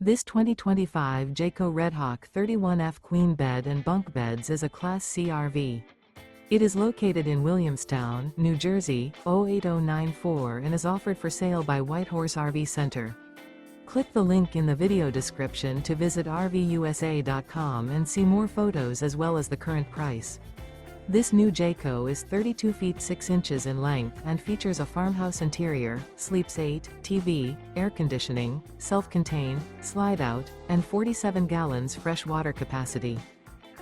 This 2025 Jayco Redhawk 31F Queen Bed and Bunk Beds is a Class C RV. It is located in Williamstown, New Jersey, 08094 and is offered for sale by Whitehorse RV Center. Click the link in the video description to visit RVUSA.com and see more photos as well as the current price. This new Jayco is 32 feet 6 inches in length and features a farmhouse interior, sleeps 8, TV, air conditioning, self-contained, slide-out, and 47 gallons fresh water capacity.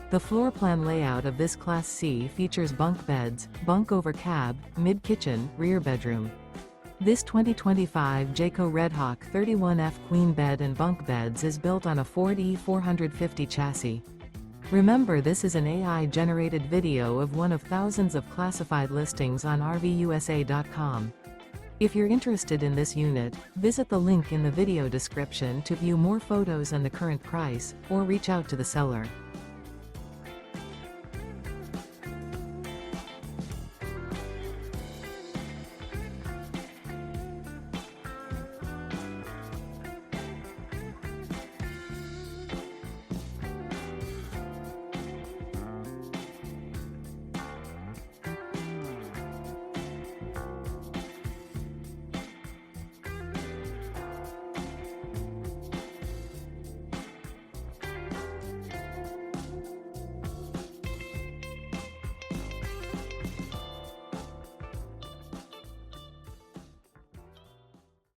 The floor plan layout of this Class C features bunk beds, bunk over cab, mid-kitchen, rear bedroom. This 2025 Jayco Redhawk 31F Queen Bed and Bunk Beds is built on a Ford E450 chassis. Remember, this is an AI-generated video of one of thousands of classified listings on RVUSA.com. If you're interested in this unit, visit the link in the video description to view more photos and the current price, or reach out to the seller.